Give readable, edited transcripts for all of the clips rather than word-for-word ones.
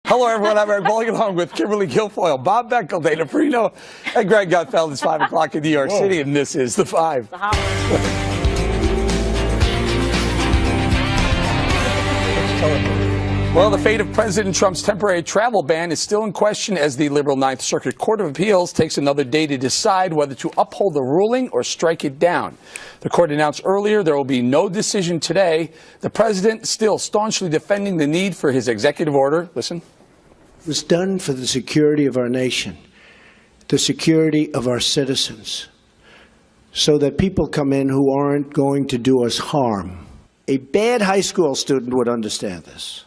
Hello, everyone. I'm Eric Bolling along with Kimberly Guilfoyle, Bob Beckel, Dana Perino, and Greg Gutfeld. It's 5 o'clock in New York City, and this is The Five. Well, the fate of President Trump's temporary travel ban is still in question as the liberal Ninth Circuit Court of Appeals takes another day to decide whether to uphold the ruling or strike it down. The court announced earlier there will be no decision today. The president still staunchly defending the need for his executive order. Listen. It was done for the security of our nation, the security of our citizens, so that people come in who aren't going to do us harm. A bad high school student would understand this.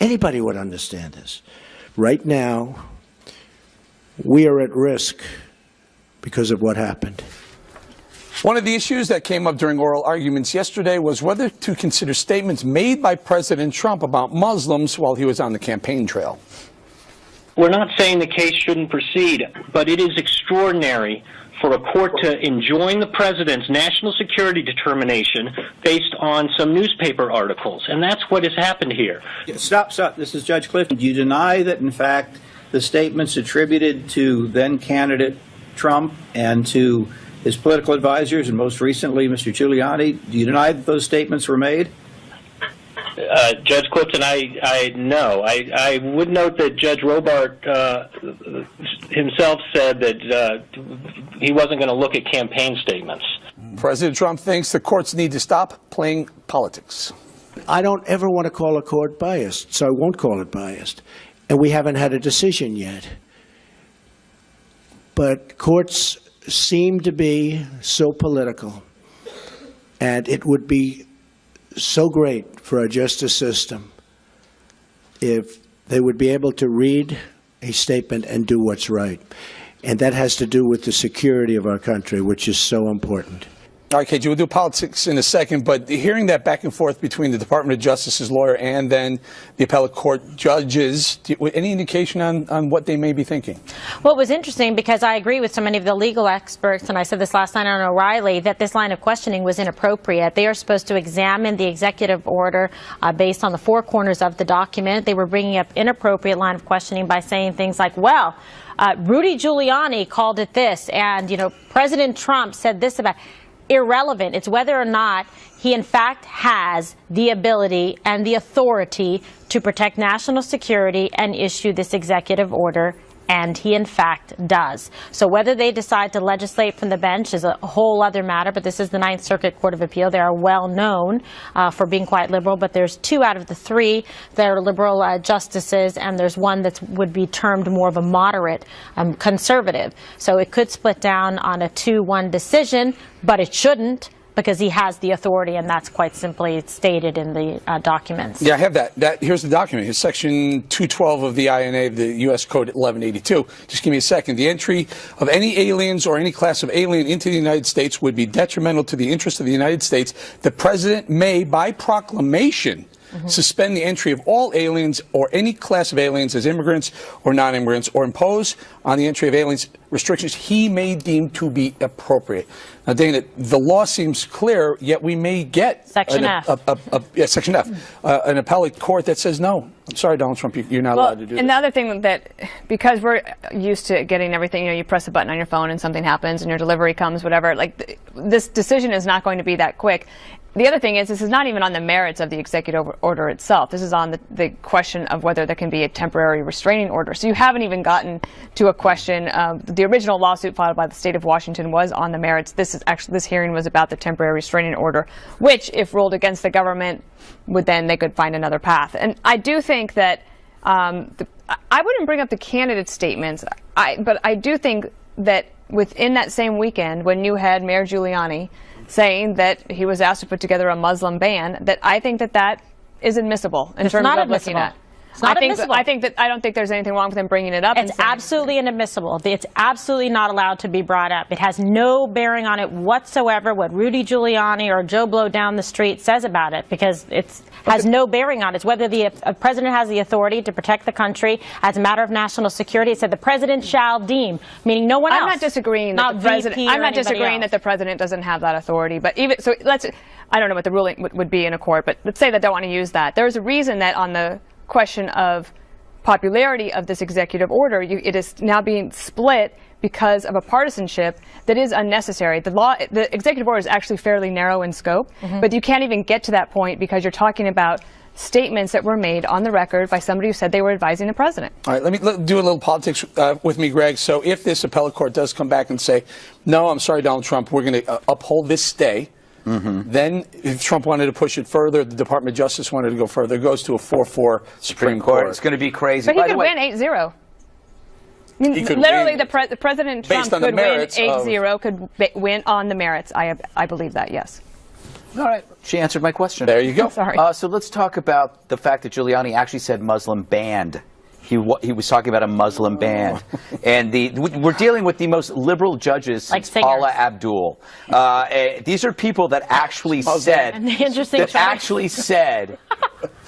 Anybody would understand this. Right now, we are at risk because of what happened. One of the issues that came up during oral arguments yesterday was whether to consider statements made by President Trump about Muslims while he was on the campaign trail. We're not saying the case shouldn't proceed, but it is extraordinary for a court to enjoin the president's national security determination based on some newspaper articles. And that's what has happened here. Stop. This is Judge Clifton. Do you deny that, in fact, the statements attributed to then-candidate Trump and to his political advisors, and most recently Mr. Giuliani, do you deny that those statements were made? Judge Clifton, I would note that Judge Robart himself said that he wasn't going to look at campaign statements. President Trump thinks the courts need to stop playing politics. I don't ever want to call a court biased, so I won't call it biased. And we haven't had a decision yet. But courts seem to be so political, and it would be so great for our justice system if they would be able to read a statement and do what's right. And that has to do with the security of our country, which is so important. All right, KG, we'll do politics in a second, but hearing that back and forth between the Department of Justice's lawyer and then the appellate court judges, any indication on what they may be thinking? Well, it was interesting because I agree with so many of the legal experts, and I said this last night on O'Reilly, that this line of questioning was inappropriate. They are supposed to examine the executive order based on the four corners of the document. They were bringing up inappropriate line of questioning by saying things like, well, Rudy Giuliani called it this, and, President Trump said this about it. Irrelevant. It's whether or not he in fact has the ability and the authority to protect national security and issue this executive order, and he in fact does. So whether they decide to legislate from the bench is a whole other matter, but this is the Ninth Circuit Court of Appeal. They are well known for being quite liberal, but there's 2 out of the 3 that are liberal justices, and there's one that would be termed more of a moderate conservative. So it could split down on a 2-1 decision, but it shouldn't, because he has the authority, and that's quite simply stated in the documents. Yeah, I have that. Here's the document. Here's Section 212 of the INA, the U.S. Code 1182. Just give me a second. The entry of any aliens or any class of alien into the United States would be detrimental to the interests of the United States. The president may, by proclamation, suspend the entry of all aliens or any class of aliens as immigrants or non-immigrants, or impose on the entry of aliens restrictions he may deem to be appropriate. Now, Dana, the law seems clear, yet we may get Section F. Section F, an appellate court that says no. I'm sorry, Donald Trump, you're not allowed to do that. And the other thing that, because we're used to getting everything, you press a button on your phone and something happens and your delivery comes, whatever, this decision is not going to be that quick. The other thing is, this is not even on the merits of the executive order itself. This is on the question of whether there can be a temporary restraining order. So you haven't even gotten to a question. The original lawsuit filed by the state of Washington was on the merits. This hearing was about the temporary restraining order, which, if ruled against the government, they could find another path. And I do think that I wouldn't bring up the candidate statements, but I do think that within that same weekend, when you had Mayor Giuliani saying that he was asked to put together a Muslim ban, that I think that is admissible in terms of looking at. It's not admissible. I don't think there's anything wrong with him bringing it up. It's absolutely inadmissible. It's absolutely not allowed to be brought up. It has no bearing on it whatsoever what Rudy Giuliani or Joe Blow down the street says about it, because it has no bearing on it. It's whether the president has the authority to protect the country as a matter of national security. It said the president shall deem, meaning no one else. I'm not disagreeing that the president. I'm not disagreeing that the president doesn't have that authority. But even so, I don't know what the ruling would be in a court, but let's say they don't want to use that. There's a reason that on the question of popularity of this executive order, it is now being split because of a partisanship that is unnecessary. The executive order is actually fairly narrow in scope, but you can't even get to that point because you're talking about statements that were made on the record by somebody who said they were advising the president. All right, let me do a little politics with me, Greg. So if this appellate court does come back and say, no, I'm sorry, Donald Trump, we're going to uphold this stay, then if Trump wanted to push it further, the Department of Justice wanted to go further, it goes to a 4-4 Supreme Court. It's going to be crazy. But he By could the way, win 8-0. I mean, He could literally, win the President Trump based on the could win merits of- 8-0, could win on the merits. I believe that, yes. all right, she answered my question. There you go. Sorry. So let's talk about the fact that Giuliani actually said Muslim banned. He was talking about a Muslim ban. And we're dealing with the most liberal judges Like since Paula singers. Abdul. These are people that actually said And the interesting that fact- actually said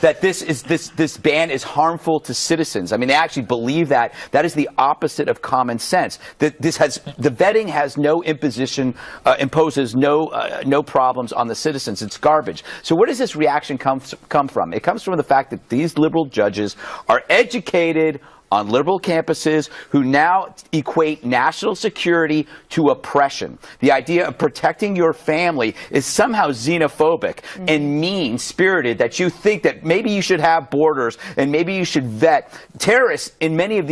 that this ban is harmful to citizens. I mean, they actually believe that. That is the opposite of common sense. That the vetting has no imposition, imposes no problems on the citizens. It's garbage. So where does this reaction come from? It comes from the fact that these liberal judges are educated on liberal campuses who now equate national security to oppression. The idea of protecting your family is somehow xenophobic and mean-spirited, that you think that maybe you should have borders and maybe you should vet. Terrorists, in many of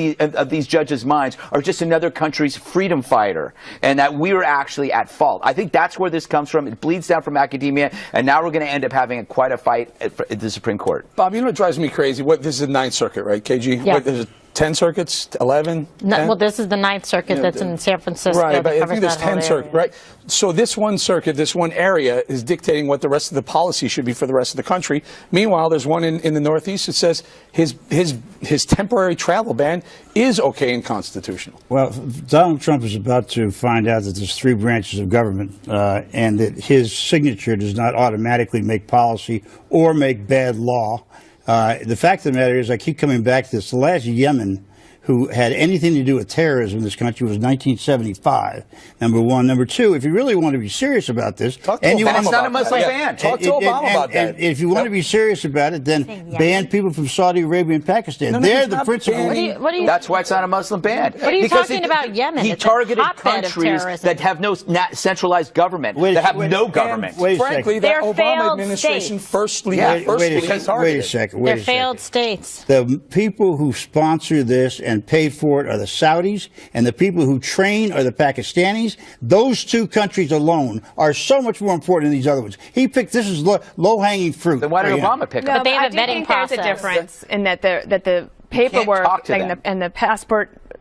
these judges' minds, are just another country's freedom fighter, and that we are actually at fault. I think that's where this comes from. It bleeds down from academia, and now we're going to end up having quite a fight at the Supreme Court. Bob, you know what drives me crazy? This is the Ninth Circuit, right, KG? Yeah. There's 10 circuits, 11? No, 10? well, this is the Ninth Circuit that's in San Francisco. Right, that but I covers think there's that whole 10 circuits, area. right? So this one circuit, this one area is dictating what the rest of the policy should be for the rest of the country. Meanwhile, there's one in the Northeast that says his temporary travel ban is okay and constitutional. Well, Donald Trump is about to find out that there's 3 branches of government and that his signature does not automatically make policy or make bad law. The fact of the matter is, I keep coming back to this. The last Yemen who had anything to do with terrorism in this country was 1975, number one. Number two, if you really want to be serious about this, Talk to and you Obama And it's not a about Muslim that. ban. Talk to Obama about that. and if you want to be serious about it, then Saying ban yes. people from Saudi Arabia and Pakistan. No, They're he's the not principal. banning- What do you? That's why it's not a Muslim ban. What are you Because talking about Yemen? He It's a targeted hotbed of countries terrorism. that have no centralized government, that have no government. Wait a Frankly, second. that They're Obama failed administration states. firstly Wait a targeted. second. They're failed states. The people who sponsor this and pay for it are the Saudis, and the people who train are the Pakistanis. Those 2 countries alone are so much more important than these other ones. He picked this as low-hanging fruit. Then why did right now. Obama pick No, him? But they have I a do vetting think there's a process. difference in that the paperwork talk to them. and the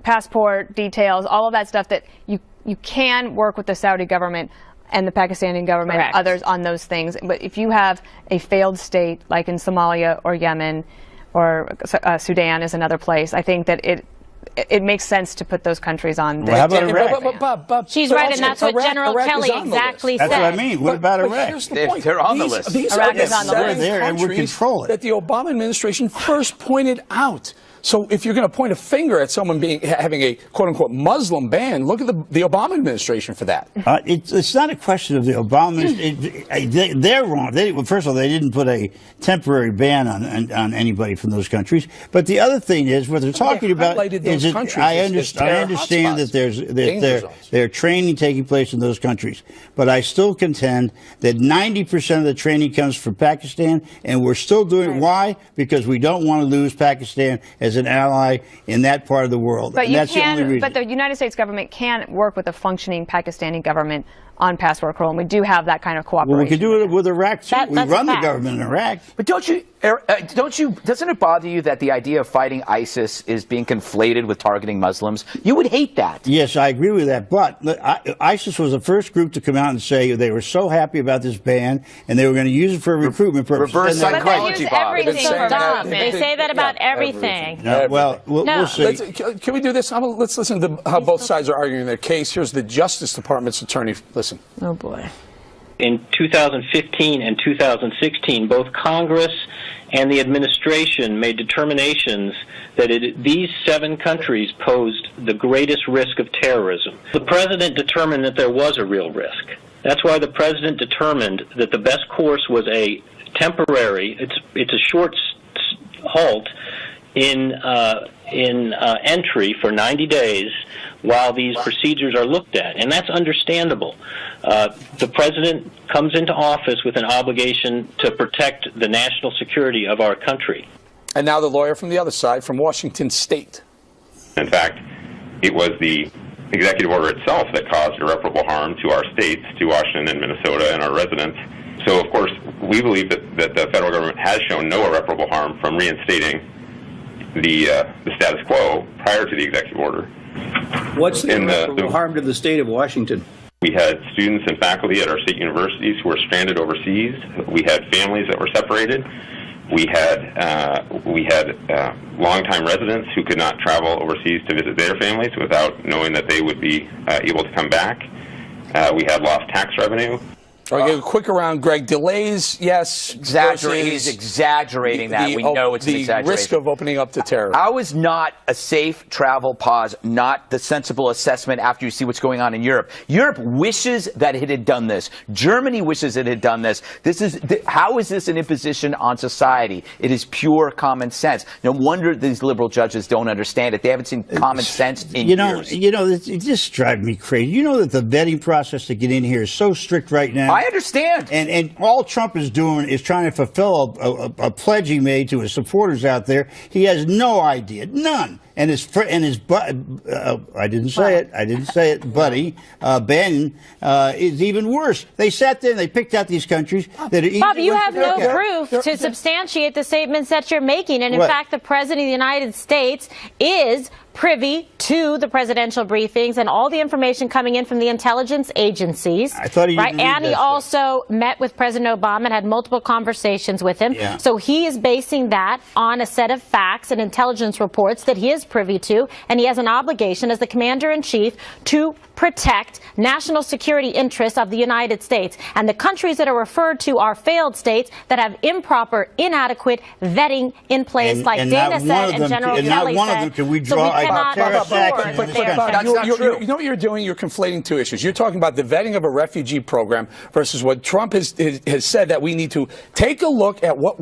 passport details, all of that stuff, that you can work with the Saudi government and the Pakistani government, Correct. others on those things. But if you have a failed state like in Somalia or Yemen or Sudan is another place, I think that it makes sense to put those countries on. Well, how about Iraq? Bob, She's but right, also and that's what Iraq- General Iraq is Kelly on the exactly list. That's what I said. mean. What about Iraq? Here's the They're- point. they're on the These- list. These Iraq are the is on the list. seven There, and we countries control it. that the Obama administration first pointed out. So if you're going to point a finger at someone having a quote-unquote Muslim ban, look at the Obama administration for that. It's not a question of the Obama. They're wrong. Well, first of all, they didn't put a temporary ban on anybody from those countries. But the other thing is, what they're talking about highlighted those is countries I as terror understand hotspots, that danger zones. there's training taking place in those countries. But I still contend that 90% of the training comes from Pakistan, and we're still doing it. Why? Because we don't want to lose Pakistan as an ally in that part of the world. But And that's the only reason. But the United States government can work with a functioning Pakistani government on passport control, and we do have that kind of cooperation. Well, we can do it with Iraq too. We That's a run the fact. government in Iraq. But doesn't it bother you that the idea of fighting ISIS is being conflated with targeting Muslims? You would hate that. Yes, I agree with that. But ISIS was the first group to come out and say they were so happy about this ban and they were going to use it for recruitment purposes. reverse And they- But they psychology, use Bob. They've been everything so for dumb. recruitment. They say that about everything. No, well, No. we'll see. Can we do this? Let's listen to how both sides are arguing their case. Here's the Justice Department's attorney. Listen. Oh boy. In 2015 and 2016, both Congress and the administration made determinations that these 7 countries posed the greatest risk of terrorism. The president determined that there was a real risk. That's why the president determined that the best course was a temporary, it's a short halt, in entry for 90 days while these procedures are looked at, and that's understandable. The president comes into office with an obligation to protect the national security of our country. And now the lawyer from the other side, from Washington State. In fact, it was the executive order itself that caused irreparable harm to our states, to Washington and Minnesota and our residents. So, of course, we believe that the federal government has shown no irreparable harm from reinstating the status quo prior to the executive order. What's the irreparable harm to the state of Washington? We had students and faculty at our state universities who were stranded overseas. We had families that were separated. We had longtime residents who could not travel overseas to visit their families without knowing that they would be able to come back. We had lost tax revenue. All right, a quick around, Greg. Delays, yes. He's exaggerating that. We know it's an exaggeration. The risk of opening up to terror. How is not a safe travel pause not the sensible assessment after you see what's going on in Europe? Europe wishes that it had done this. Germany wishes it had done this. How is this an imposition on society? It is pure common sense. No wonder these liberal judges don't understand it. They haven't seen common sense in years. It just drives me crazy. You know that the vetting process to get in here is so strict right now. I understand. And all Trump is doing is trying to fulfill a pledge he made to his supporters out there. He has no idea, none. And his I didn't say it, buddy, Bannon is even worse. They sat there and they picked out these countries that are easy. Bob, you have no proof to substantiate the statements that you're making. And in fact, the President of the United States is privy to the presidential briefings and all the information coming in from the intelligence agencies. I thought he didn't read And he that also met with President Obama and had multiple conversations with him. Yeah. So he is basing that on a set of facts and intelligence reports that he is privy to, and he has an obligation as the commander-in-chief to protect national security interests of the United States. And the countries that are referred to are failed states that have improper, inadequate vetting in place, like Dana said and General Kelly said. And not one of them can we draw a terrorist action in this country. That's not true. You know what you're doing? You're conflating two issues. You're talking about the vetting of a refugee program versus what Trump has said, that we need to take a look at what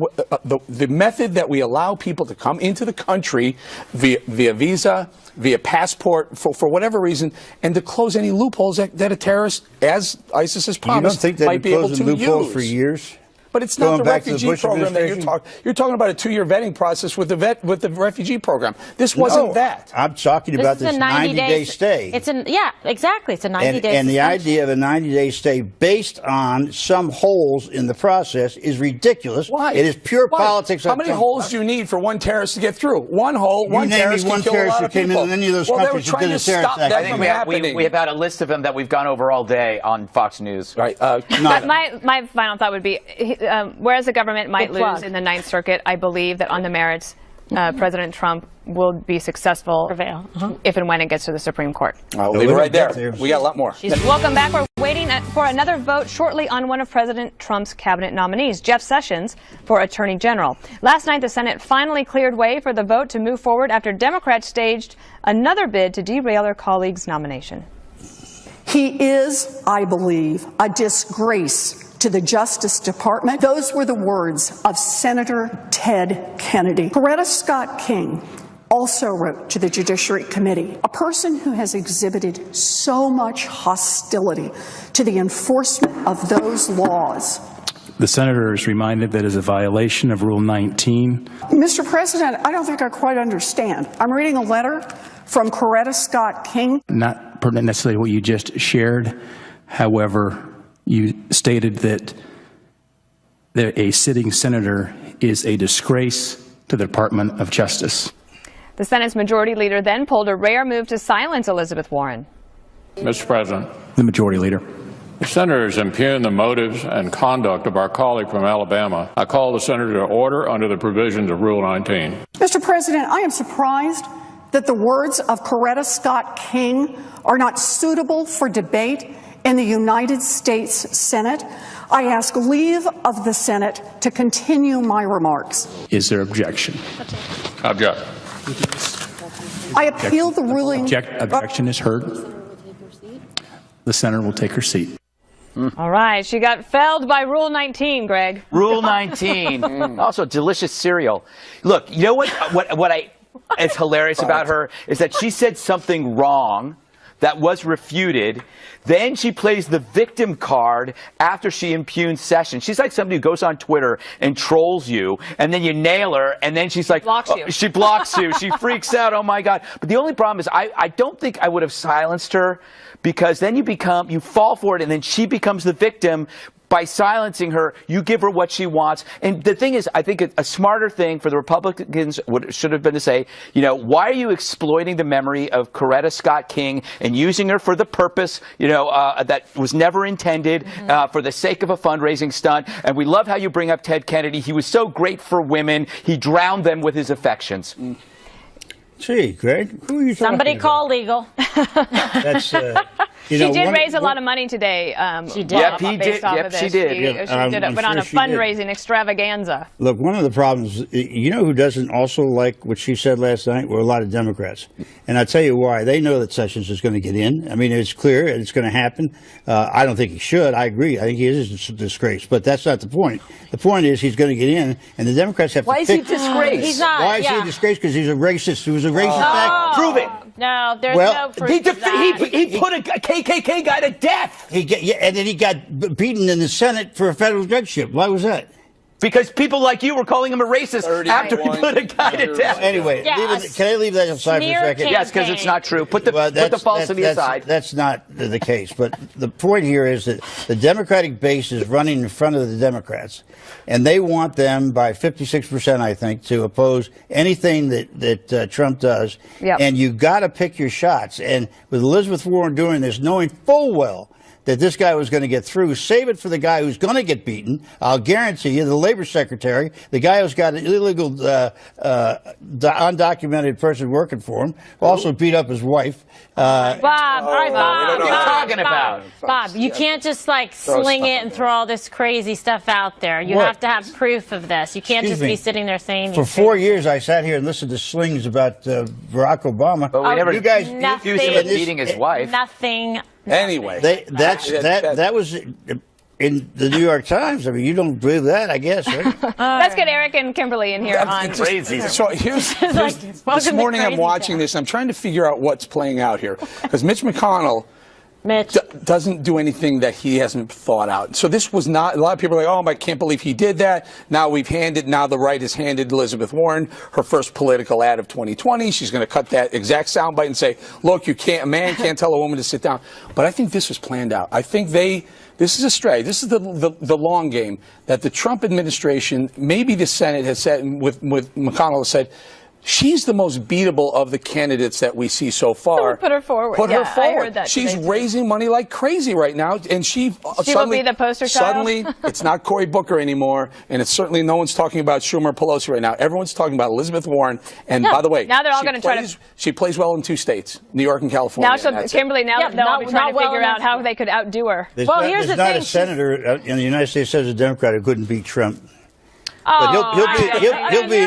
the method that we allow people to come into the country via visa, via passport, for whatever reason, and to close any loopholes that a terrorist, as ISIS has promised, might be able to loopholes use. for years? But it's not the refugee program that you're talking. You're talking about a 2-year vetting process with the refugee program. This wasn't that. I'm talking about this 90-day stay. Yeah, exactly. It's a 90-day And the idea of a 90-day stay based on some holes in the process is ridiculous. Why? It is pure politics. How many holes do you need for one terrorist to get through? One hole, one terrorist can kill a lot of people. Came in any of those countries they were trying to stop that I think from happening. we have had a list of them that we've gone over all day on Fox News. Right. My final thought would be, whereas the government might lose in the Ninth Circuit, I believe that on the merits, President Trump will be successful if and when it gets to the Supreme Court. I'll leave it right there. We got a lot more. Welcome back. We're waiting for another vote shortly on one of President Trump's cabinet nominees, Jeff Sessions, for Attorney General. Last night, the Senate finally cleared way for the vote to move forward after Democrats staged another bid to derail their colleague's nomination. He is, I believe, a disgrace to the Justice Department. Those were the words of Senator Ted Kennedy. Coretta Scott King also wrote to the Judiciary Committee, a person who has exhibited so much hostility to the enforcement of those laws. The senator is reminded that it is a violation of Rule 19. Mr. President, I don't think I quite understand. I'm reading a letter from Coretta Scott King. Not pertinent necessarily what you just shared. However, you stated that a sitting senator is a disgrace to the Department of Justice. The Senate's majority leader then pulled a rare move to silence Elizabeth Warren. Mr. President. The majority leader. The senators impugn the motives and conduct of our colleague from Alabama. I call the senator to order under the provisions of Rule 19. Mr. President, I am surprised that the words of Coretta Scott King are not suitable for debate in the United States Senate. I ask leave of the Senate to continue my remarks. Is there objection? Object. I appeal the ruling. Objection is heard. The senator will take her seat. All right, she got felled by Rule 19, Greg. Rule 19. Also, delicious cereal. Look, you know what it's hilarious about her is that she said something wrong that was refuted. Then she plays the victim card after she impugns Sessions. She's like somebody who goes on Twitter and trolls you, and then you nail her, and then she's like, blocks you. She blocks you. She freaks out. Oh my God. But the only problem is I don't think I would have silenced her, because then you fall for it, and then she becomes the victim. By silencing her, you give her what she wants. And the thing is, I think a smarter thing for the Republicans should have been to say, why are you exploiting the memory of Coretta Scott King and using her for the purpose, that was never intended, for the sake of a fundraising stunt? And we love how you bring up Ted Kennedy. He was so great for women. He drowned them with his affections. Gee, Greg, who are you Somebody talking call legal. That's, she did raise a lot of money today. She did. Yep, he did. Yep, she did. She went on a fundraising extravaganza. Look, one of the problems, who doesn't also like what she said last night were a lot of Democrats. And I'll tell you why. They know that Sessions is going to get in. I mean, it's clear and it's going to happen. I don't think he should. I agree. I think he is a disgrace. But that's not the point. The point is he's going to get in, and the Democrats have to pick. Why is he disgraced? He's not. Why is he a disgrace? Because he's a racist. He was a racist act. Prove it. No, there's no proof of that. He put a KKK guy to death. And then he got beaten in the Senate for a federal judgeship. Why was that? Because people like you were calling him a racist after he put a guy to death. Anyway, can I leave that aside for a second? Yes, because it's not true. Put the falsity aside. That's not the case. But the point here is that the Democratic base is running in front of the Democrats, and they want them by 56%, I think, to oppose anything that Trump does. Yep. And you've got to pick your shots. And with Elizabeth Warren doing this, knowing full well that this guy was going to get through, save it for the guy who's going to get beaten. I'll guarantee you, the labor secretary, the guy who's got an illegal, undocumented person working for him, also beat up his wife. Bob, all right, Bob. What are you talking about? Bob, you can't just sling it and throw all this crazy stuff out there. You have to have proof of this. You can't just be sitting there saying. For 4 years, I sat here and listened to slings about Barack Obama. But we never accused him of beating his wife. Nothing. Anyway, that was in the New York Times. I mean, you don't believe that, I guess, right? Let's get Eric and Kimberly in here on crazy. So this morning I'm watching this. I'm trying to figure out what's playing out here, because Mitch McConnell doesn't do anything that he hasn't thought out. So this was not, a lot of people are like, oh, I can't believe he did that. Now the right has handed Elizabeth Warren her first political ad of 2020. She's going to cut that exact soundbite and say, look, a man can't tell a woman to sit down. But I think this was planned out. I think this is a stray. This is the long game that the Trump administration, maybe the Senate has said, with McConnell has said, she's the most beatable of the candidates that we see so far. Put her forward. Put her I forward. heard that She's today, raising money like crazy right now, and she suddenly will be the poster child. Suddenly, it's not Cory Booker anymore, and it's certainly no one's talking about Schumer or Pelosi right now. Everyone's talking about Elizabeth Warren. And by the way, now they're all going to try to. She plays well in 2 states, New York and California. Now, Kimberly, they'll all be trying to figure out how they could outdo her. There's not a senator in the United States as a Democrat who couldn't beat Trump. But he'll be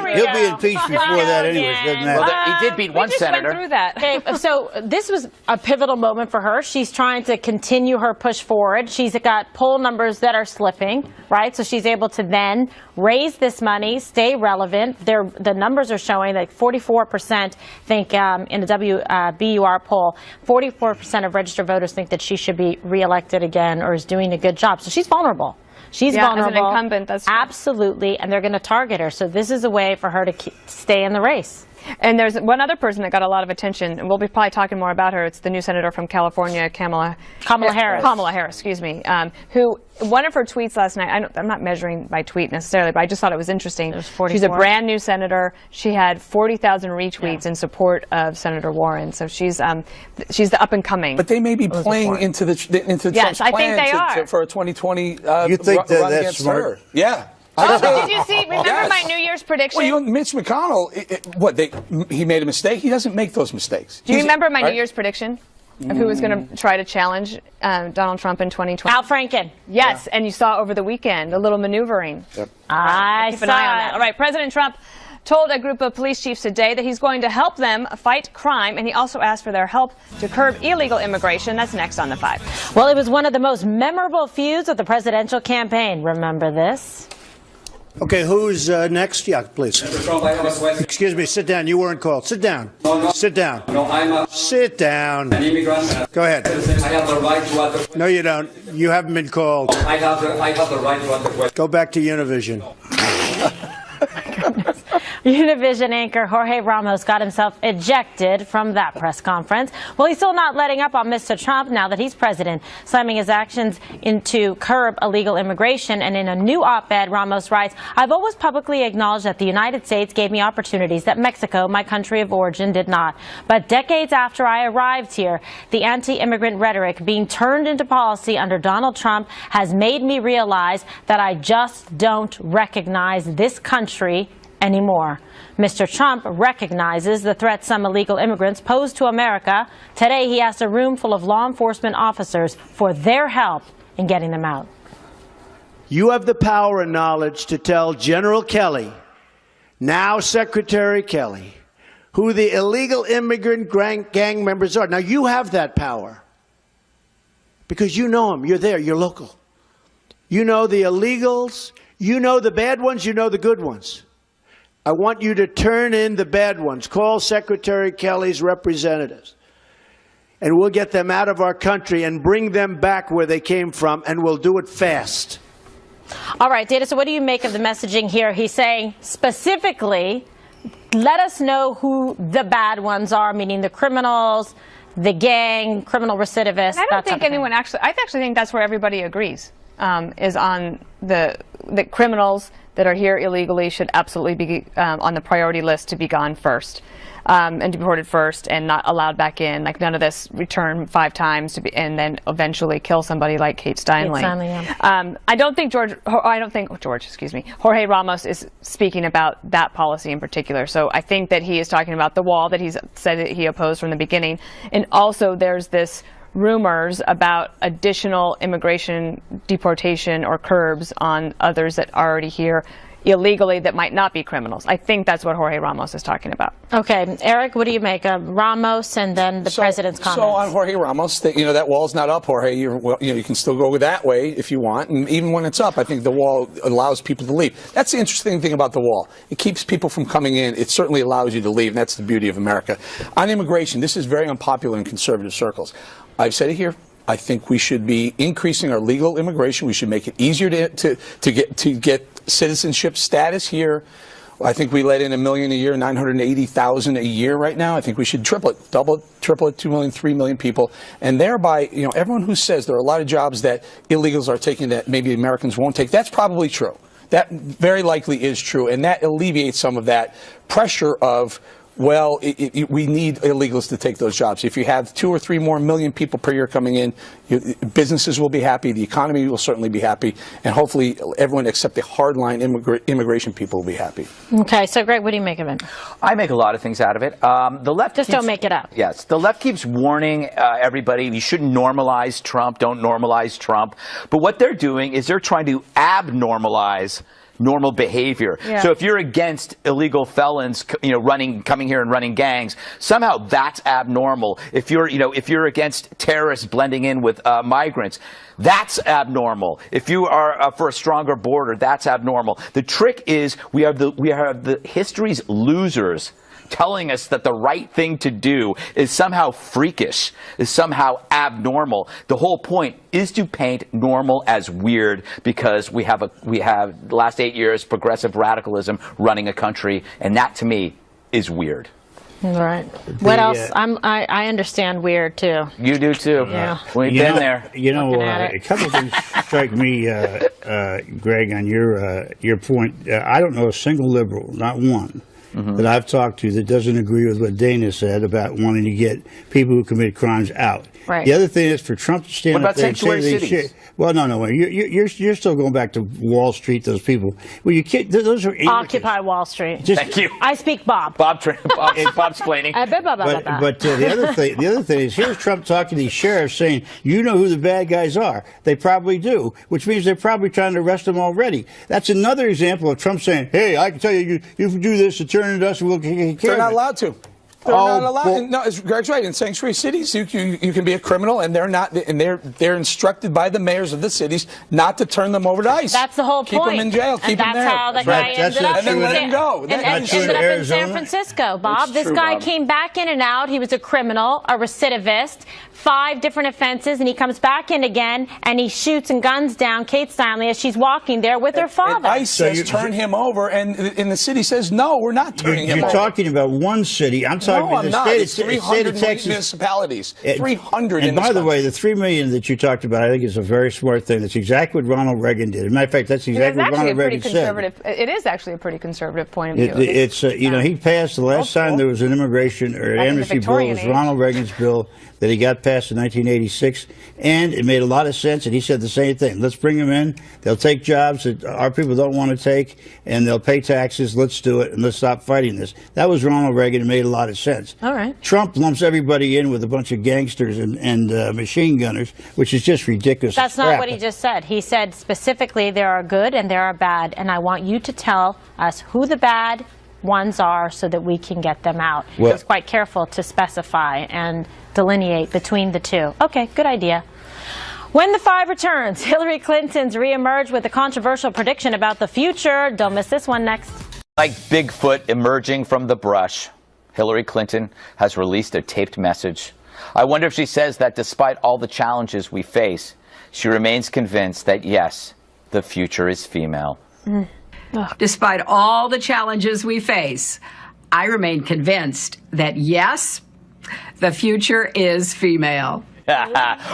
impeached before that anyway. Doesn't matter. Well, he did beat one senator. Went through that. Okay, so this was a pivotal moment for her. She's trying to continue her push forward. She's got poll numbers that are slipping, right? So she's able to then raise this money, stay relevant. The numbers are showing that 44% think in a WBUR poll, 44% of registered voters think that she should be reelected again or is doing a good job. So she's vulnerable. She's vulnerable. As an incumbent, that's true. Absolutely, and they're going to target her. So this is a way for her to stay in the race. And there's one other person that got a lot of attention, and we'll be probably talking more about her. It's the new senator from California, Kamala Harris. Kamala Harris, excuse me, who one of her tweets last night, I'm not measuring by tweet necessarily, but I just thought it was interesting. She's a brand new senator. She had 40,000 retweets in support of Senator Warren. So she's the up and coming. But they may be playing into Trump's plan for a 2020 you think run that's against smart? her. Yeah. Did you see? Remember my New Year's prediction? Well, Mitch McConnell, he made a mistake. He doesn't make those mistakes. Do you remember my New Year's prediction of who was going to try to challenge Donald Trump in 2020? Al Franken. Yes, and you saw over the weekend a little maneuvering. Yep. I keep an eye on that. All right, President Trump told a group of police chiefs today that he's going to help them fight crime, and he also asked for their help to curb illegal immigration. That's next on The Five. Well, it was one of the most memorable feuds of the presidential campaign. Remember this? Okay, who's next? Yeah, please. Mr. Trump, I have a question. Excuse me, sit down. You weren't called. Sit down. No. Sit down. No, I'm Sit down. an immigrant. Go ahead. I have the right to ask the No, you don't. You haven't been called. I have the right to ask the question. Go back to Univision. Univision anchor Jorge Ramos got himself ejected from that press conference. Well, he's still not letting up on Mr. Trump now that he's president, slamming his actions into curb illegal immigration. And in a new op-ed, Ramos writes, "I've always publicly acknowledged that the United States gave me opportunities that Mexico, my country of origin, did not. But decades after I arrived here, the anti-immigrant rhetoric being turned into policy under Donald Trump has made me realize that I just don't recognize this country anymore." Mr. Trump recognizes the threat some illegal immigrants pose to America. Today, he asked a room full of law enforcement officers for their help in getting them out. You have the power and knowledge to tell General Kelly, now Secretary Kelly, who the illegal immigrant gang members are. Now, you have that power because you know them. You're there. You're local. You know the illegals. You know the bad ones. You know the good ones. I want you to turn in the bad ones. Call Secretary Kelly's representatives. And we'll get them out of our country and bring them back where they came from, and we'll do it fast. All right, Data, so what do you make of the messaging here? He's saying specifically, let us know who the bad ones are, meaning the criminals, the gang, criminal recidivists. I don't think anyone actually, I actually think that's where everybody agrees, is on the criminals that are here illegally should absolutely be on the priority list to be gone first, and to be deported first and not allowed back in. Like none of this return 5 times to be, and then eventually kill somebody like Kate Steinle. I don't think Jorge Ramos is speaking about that policy in particular. So I think that he is talking about the wall that he's said that he opposed from the beginning, and also there's this rumors about additional immigration deportation or curbs on others that are already here illegally that might not be criminals. I think that's what Jorge Ramos is talking about. Okay, Eric, what do you make of Ramos and then the president's comments? So on Jorge Ramos, that wall's not up, Jorge. You can still go that way if you want, and even when it's up, I think the wall allows people to leave. That's the interesting thing about the wall. It keeps people from coming in. It certainly allows you to leave, and that's the beauty of America. On immigration, this is very unpopular in conservative circles. I've said it here. I think we should be increasing our legal immigration. We should make it easier to get citizenship status here. I think we let in 1 million a year, 980,000 a year right now. I think we should triple it, double it, triple it, 2 million, 3 million people. And thereby, everyone who says there are a lot of jobs that illegals are taking that maybe Americans won't take, that's probably true. That very likely is true. And that alleviates some of that pressure of, well, we need illegals to take those jobs. If you have 2 or 3 more million people per year coming in, businesses will be happy, the economy will certainly be happy, and hopefully everyone except the hardline immigration people will be happy. Okay, so Greg, what do you make of it? I make a lot of things out of it. The left don't make it up. Yes, the left keeps warning everybody you shouldn't normalize Trump, don't normalize Trump. But what they're doing is they're trying to abnormalize normal behavior. Yeah. So if you're against illegal felons, coming here and running gangs, somehow that's abnormal. If you're against terrorists blending in with migrants, that's abnormal. If you are for a stronger border, that's abnormal. The trick is we have the history's losers telling us that the right thing to do is somehow freakish, is somehow abnormal. The whole point is to paint normal as weird because we have the last 8 years progressive radicalism running a country, and that to me is weird. All right. What else? I understand weird too. You do too. Yeah. We've been there. A couple of things strike me, Greg, on your point. I don't know a single liberal, not one, that I've talked to that doesn't agree with what Dana said about wanting to get people who commit crimes out. Right. The other thing is for Trump to stand What up about there and say sanctuary they cities? should. Well, no. You're still going back to Wall Street. Those people. Well, you can't. Those are Occupy Wall Street. Thank you. I speak Bob. Bob's explaining. But the other thing is, here's Trump talking to these sheriffs saying, "You know who the bad guys are. They probably do," which means they're probably trying to arrest them already. That's another example of Trump saying, "Hey, I can tell you, you do this and turn it us, and we'll take care of it." They're not allowed to. They're not allowed. No, Greg's right. In sanctuary cities, you can be a criminal, and they're not. And they're instructed by the mayors of the cities not to turn them over to ICE. That's the whole Keep point. them in jail. And Keep them that's there. how the guy ended up and then let him go. and ended up in San Francisco, Bob. It's This true, guy Bob. came back in and out. He was a criminal, a recidivist, 5 different offenses, and he comes back in again, and he shoots and guns down Kate Steinle as she's walking there with her father. And ICE says turn him over, and the city says no, we're not turning him You're over. talking about one city. I'm talking No, about I'm the not. state, It's state 300 of Texas. municipalities. 300. And by the way, the $3 million that you talked about, I think is a very smart thing. That's exactly what Ronald Reagan did. As a matter of fact, that's exactly what Ronald Reagan said. It is actually a pretty conservative point of view. It's he passed the last time there was an immigration or an Back in the amnesty bill. It Victorian was age. Ronald Reagan's bill that he got passed in 1986, and it made a lot of sense. And he said the same thing: let's bring them in. They'll take jobs that our people don't want to take, and they'll pay taxes. Let's do it, and let's stop fighting this. That was Ronald Reagan. It made a lot of sense. All right. Trump lumps everybody in with a bunch of gangsters and machine gunners, which is just ridiculous. That's not what he just said. He said specifically there are good and there are bad, and I want you to tell us who the bad ones are so that we can get them out. Well- He was quite careful to specify and delineate between the two. Okay, good idea. When the 5 returns, Hillary Clinton's reemerged with a controversial prediction about the future. Don't miss this one next. Like Bigfoot emerging from the brush, Hillary Clinton has released a taped message. I wonder if she says that despite all the challenges we face, she remains convinced that, yes, the future is female. Despite all the challenges we face, I remain convinced that, yes, the future is female.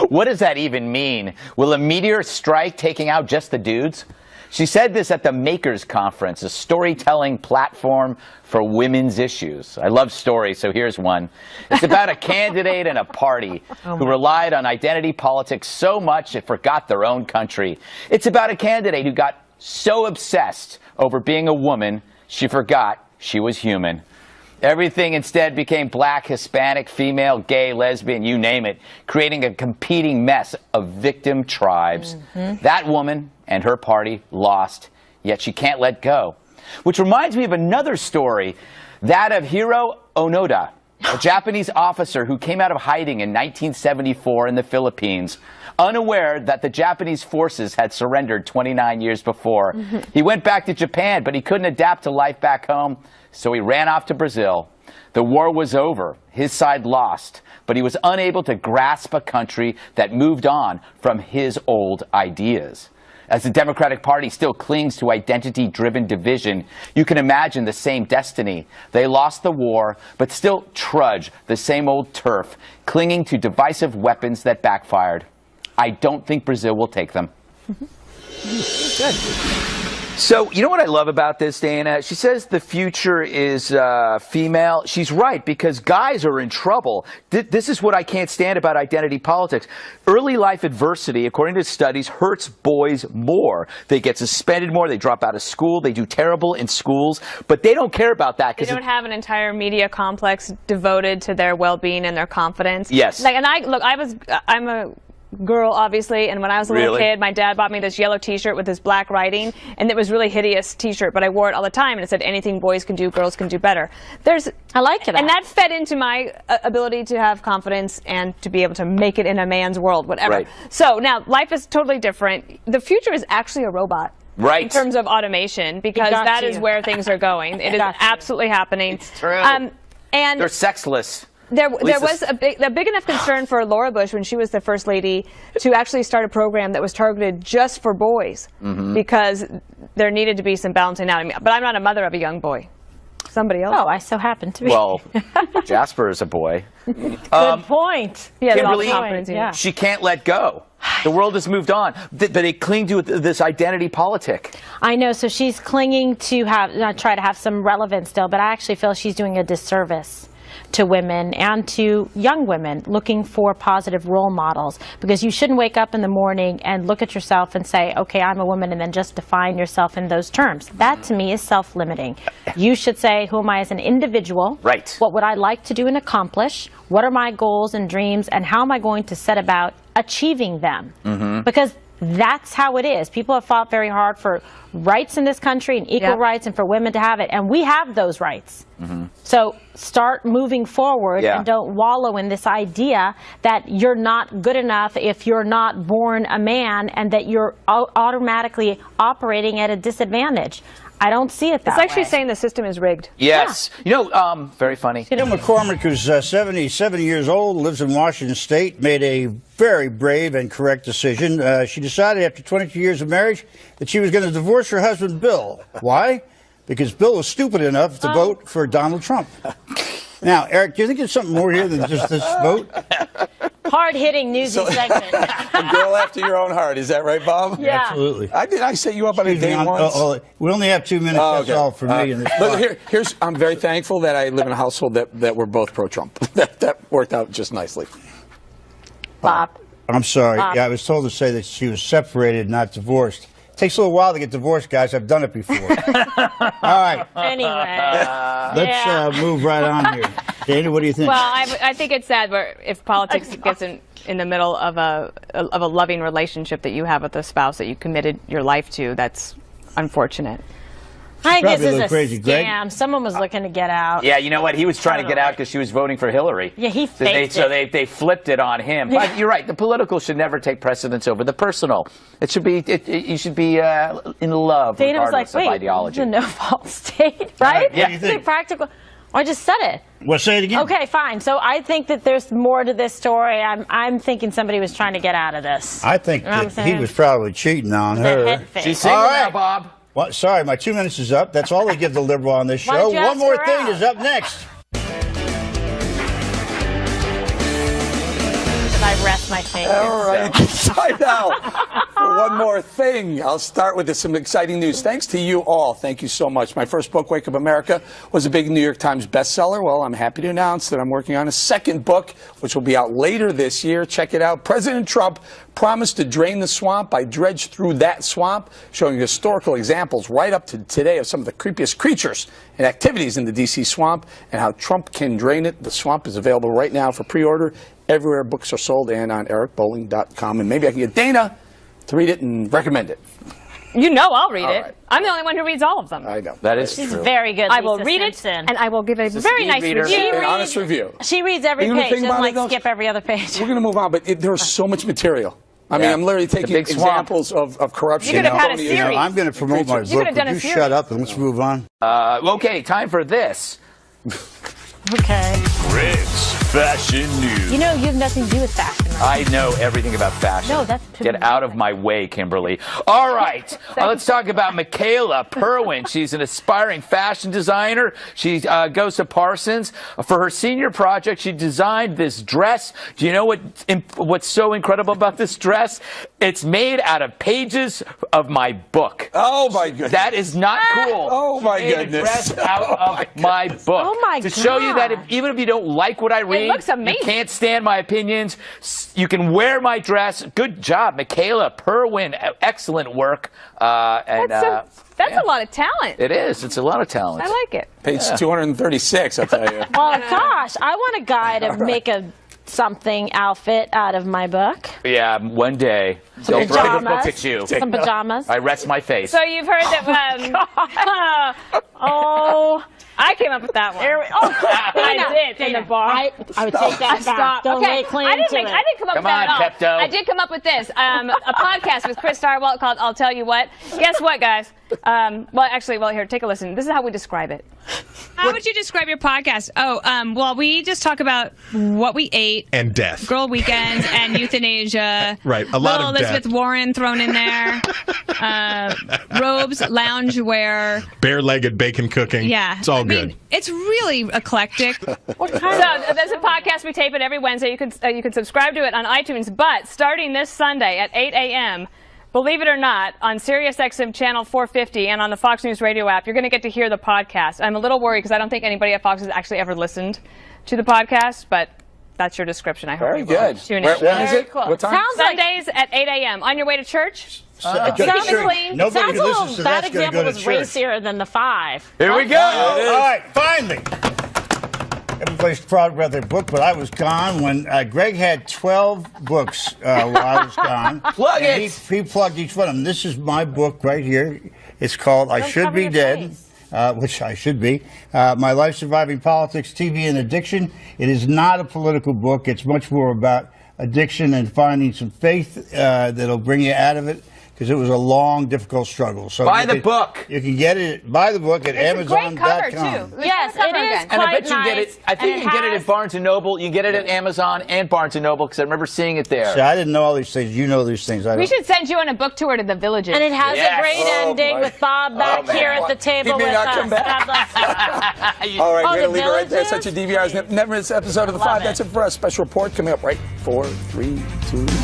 What does that even mean? Will a meteor strike taking out just the dudes? She said this at the Makers Conference, a storytelling platform for women's issues. I love stories, so here's one. It's about a candidate and a party who relied on identity politics so much it forgot their own country. It's about a candidate who got so obsessed over being a woman, she forgot she was human. Everything instead became black, Hispanic, female, gay, lesbian, you name it, creating a competing mess of victim tribes. That woman and her party lost, yet she can't let go. Which reminds me of another story, that of Hiro Onoda, a Japanese officer who came out of hiding in 1974 in the Philippines, unaware that the Japanese forces had surrendered 29 years before. He went back to Japan, but he couldn't adapt to life back home, so he ran off to Brazil. The war was over. His side lost, but he was unable to grasp a country that moved on from his old ideas. As the Democratic Party still clings to identity-driven division, you can imagine the same destiny. They lost the war, but still trudge the same old turf, clinging to divisive weapons that backfired. I don't think Brazil will take them. Good. So, you know what I love about this, Dana? She says the future is female. She's right, because guys are in trouble. This is what I can't stand about identity politics. Early life adversity, according to studies, hurts boys more. They get suspended more. They drop out of school. They do terrible in schools. But they don't care about that. They don't have an entire media complex devoted to their well-being and their confidence. Yes. Like, and I'm a girl, obviously, and when I was a little kid, my dad bought me this yellow t-shirt with this black writing, and it was really hideous t-shirt, but I wore it all the time, and it said anything boys can do, girls can do better. I like it. And that fed into my ability to have confidence and to be able to make it in a man's world, whatever. Right. So now life is totally different. The future is actually a robot. Right. In terms of automation, because that is where things are going. It is absolutely happening. It's true. And they're sexless. There was a big enough concern for Laura Bush when she was the first lady to actually start a program that was targeted just for boys, because there needed to be some balancing out. But I'm not a mother of a young boy. Somebody else. Oh, I so happen to be. Well, Jasper is a boy. Good point. Yeah, Kimberly, confidence, yeah. she can't let go. The world has moved on. But they cling to this identity politic. I know, so she's clinging to try to have some relevance still, but I actually feel she's doing a disservice to women and to young women looking for positive role models, because you shouldn't wake up in the morning and look at yourself and say, okay, I'm a woman, and then just define yourself in those terms. That to me is self-limiting. You should say, who am I as an individual? Right. What would I like to do and accomplish? What are my goals and dreams, and how am I going to set about achieving them? Because that's how it is. People have fought very hard for rights in this country and equal rights and for women to have it, and we have those rights. So start moving forward and don't wallow in this idea that you're not good enough if you're not born a man and that you're automatically operating at a disadvantage. I don't see it that way. It's actually saying the system is rigged. Yes. You know, very funny. Gail McCormick, who's 77 years old, lives in Washington State, made a very brave and correct decision. She decided after 22 years of marriage that she was going to divorce her husband, Bill. Why? Because Bill was stupid enough to vote for Donald Trump. Now, Eric, do you think there's something more here than just this vote? Hard-hitting newsy segment. A girl after your own heart. Is that right, Bob? Yeah. Absolutely. I set you up on a date once? We only have 2 minutes. That's all for me. In this but I'm very thankful that I live in a household that we're both pro-Trump. that worked out just nicely. Bob. I'm sorry. Bob. Yeah, I was told to say that she was separated, not divorced. It takes a little while to get divorced, guys. I've done it before. All right. Anyway. Let's move right on here. Dana, what do you think? Well, I think it's sad where if politics gets in the middle of a loving relationship that you have with a spouse that you committed your life to. That's unfortunate. I guess Probably a it's little a crazy, Greg. scam. Someone was looking to get out. Yeah, you know what? He was trying to get out because she was voting for Hillary. Yeah, he So faked it. they flipped it on him. But you're right. The political should never take precedence over the personal. It should be. You should be in love Dana was regardless like, of wait, ideology. it's a no-fault state, right? What do you think? It's practical. I just said it. Well, say it again. Okay, fine. So I think that there's more to this story. I'm thinking somebody was trying to get out of this. I think You know what I'm that he saying? was probably cheating on The her. head fake. She's single All right. now, Bob. Well, sorry, my 2 minutes is up. That's all they give the liberal on this Why show. don't you One ask more her thing out? is up next. I rest my case. All right. Time now for one more thing. I'll start with some exciting news. Thanks to you all. Thank you so much. My first book, Wake Up America, was a big New York Times bestseller. Well, I'm happy to announce that I'm working on a second book, which will be out later this year. Check it out. President Trump promised to drain the swamp. I dredged through that swamp, showing historical examples right up to today of some of the creepiest creatures and activities in the D.C. swamp and how Trump can drain it. The swamp is available right now for pre-order everywhere books are sold and on ericbolling.com. And maybe I can get Dana to read it and recommend it. You know I'll read All it. right. I'm the only one who reads all of them. I know. That is She's true. very good. I will Lisa read Simpson. it, and I will give a very speed nice reader. review. An honest review. She reads every You know the page. thing Doesn't about like it, though? skip every other page. We're going to move on, but there's so much material. I mean, Yeah. I'm literally It's a taking big swamp. examples of corruption. You could have had a phony- series. I'm going to promote my You could book. have done Would a you series. shut up and let's move on? Okay, time for this. Okay. Rick's Fashion News. You know, you have nothing to do with fashion, right? I know everything about fashion. No, that's pretty Get out of my way, Kimberly. All right, let's talk about Michaela Perwin. She's an aspiring fashion designer. She goes to Parsons. For her senior project, she designed this dress. Do you know what's so incredible about this dress? It's made out of pages of my book. Oh, my goodness. That is not cool. Oh, my Made a goodness. dress out of my book. Oh, my To show you that God. even if you don't like what I read, looks you amazing. can't stand my opinions, you can wear my dress. Good job, Michaela Perwin. Excellent work. That's a lot of talent. It is. It's a lot of talent. I like it. Page 236, I'll tell you. Oh, gosh. I want a guy to make a something outfit out of my book. Yeah, one day they'll throw the book at you. Some pajamas. I rest my face. So you've heard that. Oh. I came up with that one. I did in the bar. I would take that back. Stop. Don't Okay, lay claim I didn't to come it. up Come with that on, at all. Pepto. I did come up with this. A podcast with Chris Starwalt called "I'll Tell You What." Guess what, guys? Here, take a listen. This is how we describe it. How would you describe your podcast? Well, we just talk about what we ate. And death. Girl weekends and euthanasia. Right, a lot Little of Elizabeth death. Warren thrown in there. Robes, loungewear. Bare-legged bacon cooking. Yeah. It's all I mean, good. it's really eclectic. What kind So there's a podcast podcast, we tape it every Wednesday. You can subscribe to it on iTunes. But starting this Sunday at 8 a.m., believe it or not, on SiriusXM channel 450 and on the Fox News radio app, you're going to get to hear the podcast. I'm a little worried because I don't think anybody at Fox has actually ever listened to the podcast, but that's your description. I hope Very you will good. tune in. When is Very it? cool. What time? Sounds like Sundays at 8 a.m. On your way to church? sounds Nobody sounds who a listens little, to that that's going to example go to was church. racier than the 5. Here we go. All right, finally. Everybody's proud about their book, but I was gone when Greg had 12 books while I was gone. Plug And it. He plugged each one of them. This is my book right here. It's called I Don't Should cover Be your Dead. face. Which I should be. My Life Surviving Politics, TV, and Addiction. It is not a political book. It's much more about addiction and finding some faith that'll bring you out of it, because it was a long, difficult struggle. So Buy you the can- book. You can get it. Buy the book at It's a great Amazon.com. cover, too. Yes, Cover it is again. And I quite bet you can get nice, it. I think and you can get it has- at Barnes and Noble. You can get it at Amazon and Barnes and Noble because I remember seeing it there. See, I didn't know all these things. You know these things. I We don't. should send you on a book tour to the villages. And it has Yes. a great Oh, ending my. with Bob back man. here at the table He may with not us. come back. God bless you. All right, Oh, we're going to the leave it right there. Villages? Such a DVR's never missed episode of The Love Five. it. That's it for us. Special report coming up right. 4, 3, 2.